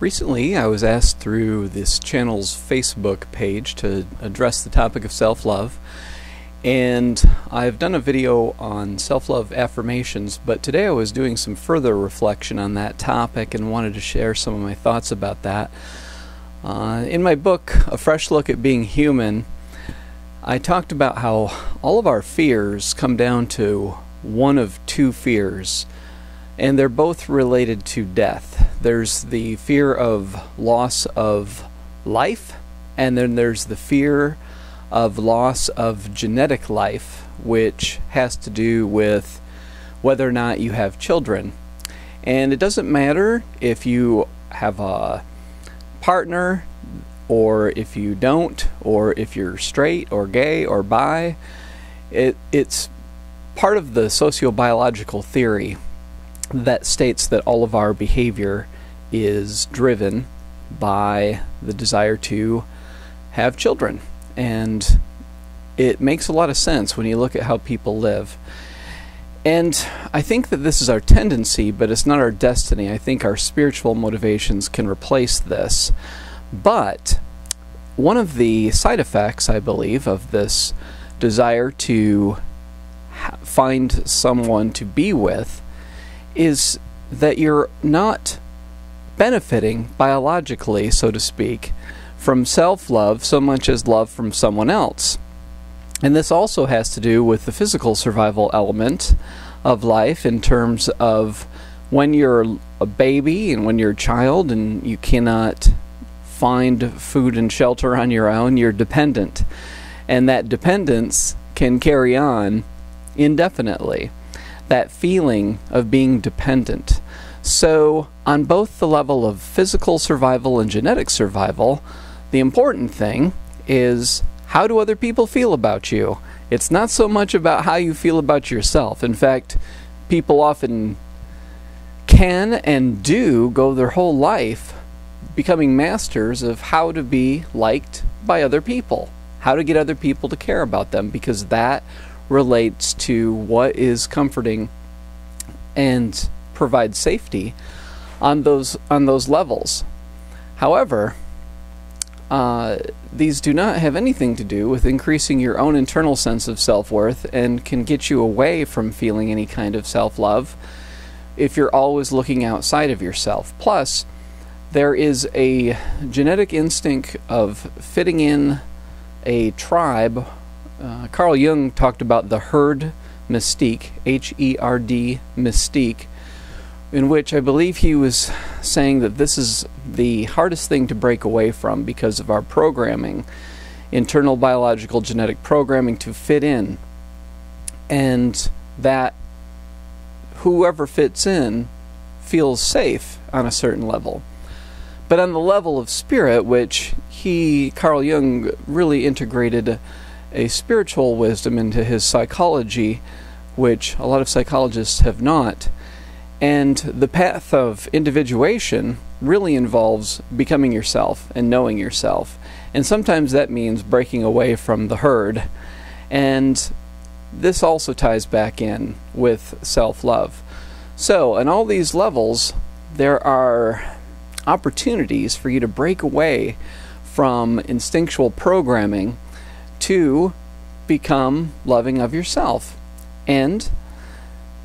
Recently, I was asked through this channel's Facebook page to address the topic of self-love, and I've done a video on self-love affirmations, but today I was doing some further reflection on that topic and wanted to share some of my thoughts about that. In my book, A Fresh Look at Being Human, I talked about how all of our fears come down to one of two fears, and they're both related to death. There's the fear of loss of life, and then there's the fear of loss of genetic life, which has to do with whether or not you have children. And it doesn't matter if you have a partner, or if you don't, or if you're straight or gay or bi. It's part of the sociobiological theory that states that all of our behavior is driven by the desire to have children. And it makes a lot of sense when you look at how people live. And I think that this is our tendency, but it's not our destiny. I think our spiritual motivations can replace this. But one of the side effects, I believe, of this desire to find someone to be with is that you're not benefiting biologically, so to speak, from self-love so much as love from someone else. And this also has to do with the physical survival element of life, in terms of when you're a baby and when you're a child and you cannot find food and shelter on your own, you're dependent. And that dependence can carry on indefinitely. That feeling of being dependent. So on both the level of physical survival and genetic survival, the important thing is, how do other people feel about you? It's not so much about how you feel about yourself. In fact, people often can and do go their whole life becoming masters of how to be liked by other people, how to get other people to care about them, because that relates to what is comforting and provides safety on those levels. However, these do not have anything to do with increasing your own internal sense of self-worth, and can get you away from feeling any kind of self-love if you're always looking outside of yourself. Plus, there is a genetic instinct of fitting in a tribe. Carl Jung talked about the herd mystique, H-E-R-D, mystique, in which I believe he was saying that this is the hardest thing to break away from because of our programming, internal biological genetic programming to fit in, and that whoever fits in feels safe on a certain level. But on the level of spirit, which Carl Jung really integrated a spiritual wisdom into his psychology, which a lot of psychologists have not. And the path of individuation really involves becoming yourself and knowing yourself. And sometimes that means breaking away from the herd. And this also ties back in with self-love. So, on all these levels, there are opportunities for you to break away from instinctual programming to become loving of yourself. And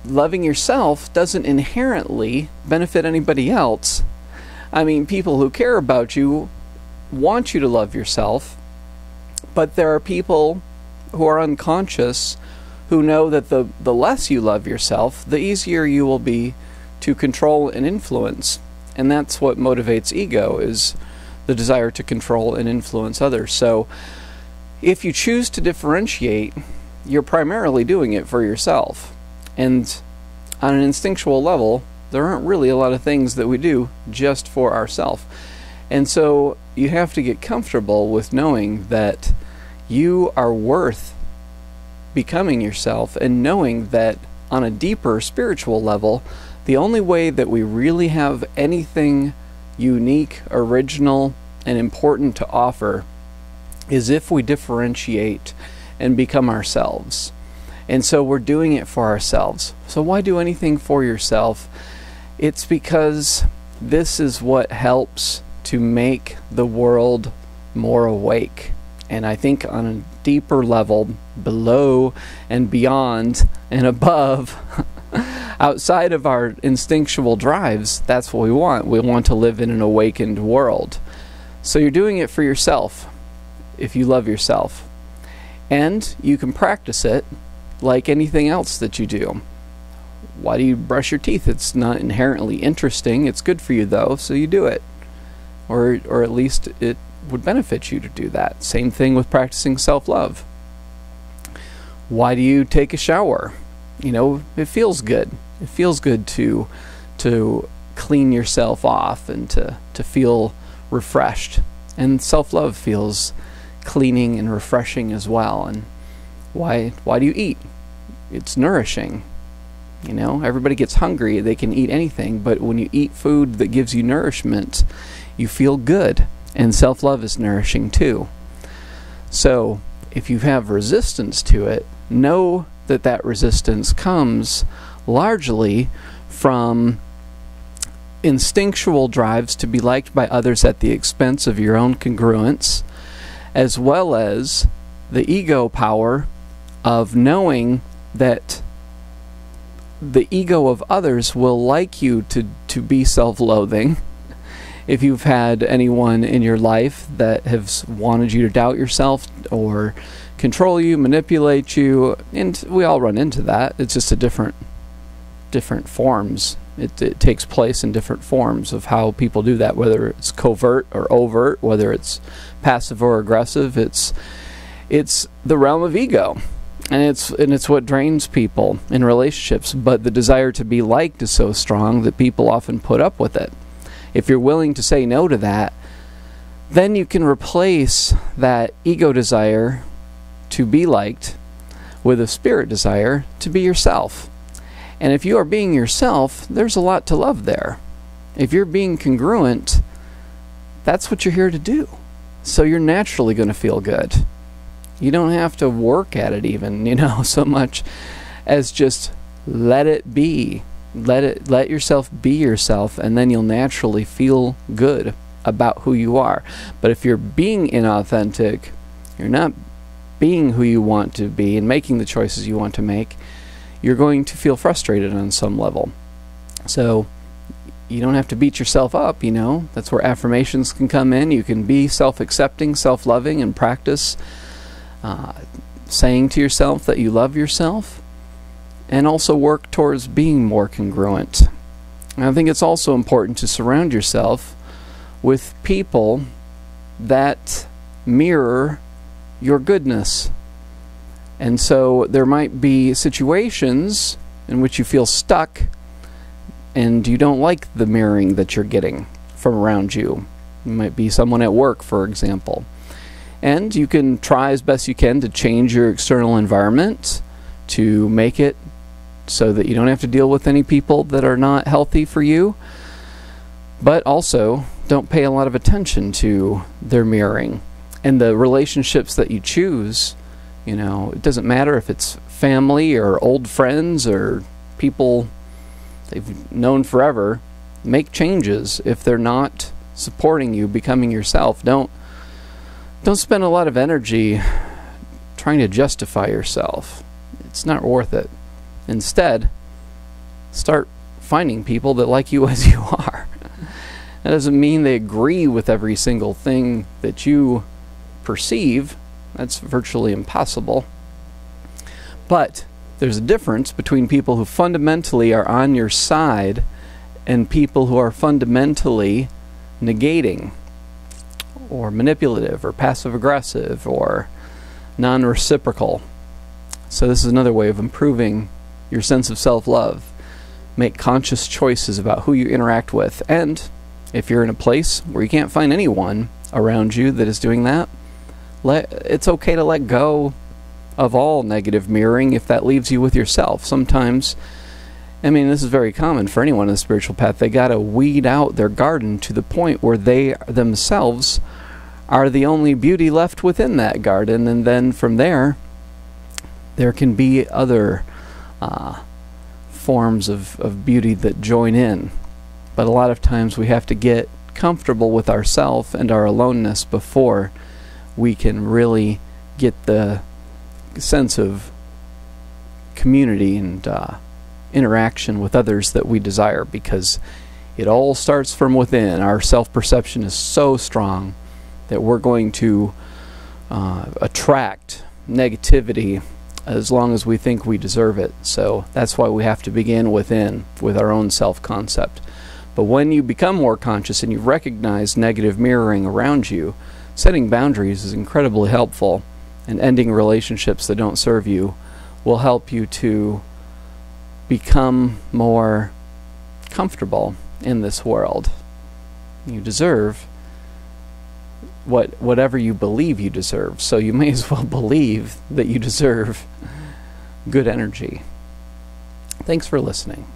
loving yourself doesn't inherently benefit anybody else. I mean, people who care about you want you to love yourself, but there are people who are unconscious who know that the less you love yourself, the easier you will be to control and influence. And that's what motivates ego, is the desire to control and influence others. So if you choose to differentiate, you're primarily doing it for yourself. And on an instinctual level, there aren't really a lot of things that we do just for ourselves. And so you have to get comfortable with knowing that you are worth becoming yourself, and knowing that on a deeper spiritual level, the only way that we really have anything unique, original, and important to offer is if we differentiate and become ourselves. And so we're doing it for ourselves. So why do anything for yourself? It's because this is what helps to make the world more awake. And I think on a deeper level, below and beyond and above, outside of our instinctual drives, that's what we want. We want to live in an awakened world. So you're doing it for yourself, if you love yourself. And you can practice it like anything else that you do. Why do you brush your teeth? It's not inherently interesting. It's good for you though, so you do it. Or at least it would benefit you to do that. Same thing with practicing self-love. Why do you take a shower? You know, it feels good. It feels good to clean yourself off and to feel refreshed. And self-love feels cleaning and refreshing as well. And why do you eat? It's nourishing. You know, everybody gets hungry. They can eat anything, but when you eat food that gives you nourishment, you feel good. And self-love is nourishing too. So if you have resistance to it, know that that resistance comes largely from instinctual drives to be liked by others at the expense of your own congruence, as well as the ego power of knowing that the ego of others will like you to be self-loathing. If you've had anyone in your life that has wanted you to doubt yourself or control you, manipulate you, and we all run into that. It's just a different forms. It takes place in different forms of how people do that, whether it's covert or overt, whether it's passive or aggressive. It's the realm of ego, and it's what drains people in relationships. But the desire to be liked is so strong that people often put up with it. If you're willing to say no to that, then you can replace that ego desire to be liked with a spirit desire to be yourself. And if you are being yourself, there's a lot to love there. If you're being congruent, that's what you're here to do. So you're naturally going to feel good. You don't have to work at it even, you know, so much as just let it be. Let yourself be yourself, and then you'll naturally feel good about who you are. But if you're being inauthentic, you're not being who you want to be and making the choices you want to make, you're going to feel frustrated on some level. So you don't have to beat yourself up, you know. That's where affirmations can come in. You can be self-accepting, self-loving, and practice saying to yourself that you love yourself, and also work towards being more congruent. And I think it's also important to surround yourself with people that mirror your goodness. And so there might be situations in which you feel stuck and you don't like the mirroring that you're getting from around you. You might be someone at work, for example. And you can try as best you can to change your external environment to make it so that you don't have to deal with any people that are not healthy for you. But also, don't pay a lot of attention to their mirroring. And the relationships that you choose, you know, it doesn't matter if it's family or old friends or people they've known forever. Make changes if they're not supporting you becoming yourself. Don't spend a lot of energy trying to justify yourself. It's not worth it. Instead, start finding people that like you as you are. That doesn't mean they agree with every single thing that you perceive. That's virtually impossible. But there's a difference between people who fundamentally are on your side and people who are fundamentally negating or manipulative or passive-aggressive or non-reciprocal. So this is another way of improving your sense of self-love. Make conscious choices about who you interact with. And if you're in a place where you can't find anyone around you that is doing that, it's okay to let go of all negative mirroring if that leaves you with yourself. Sometimes, I mean, this is very common for anyone in the spiritual path. They gotta weed out their garden to the point where they themselves are the only beauty left within that garden, and then from there can be other forms of beauty that join in. But a lot of times we have to get comfortable with ourself and our aloneness before we can really get the sense of community and interaction with others that we desire, because it all starts from within. Our self-perception is so strong that we're going to attract negativity as long as we think we deserve it. So that's why we have to begin within, with our own self-concept. But when you become more conscious and you recognize negative mirroring around you, setting boundaries is incredibly helpful, and ending relationships that don't serve you will help you to become more comfortable in this world. You deserve whatever you believe you deserve, so you may as well believe that you deserve good energy. Thanks for listening.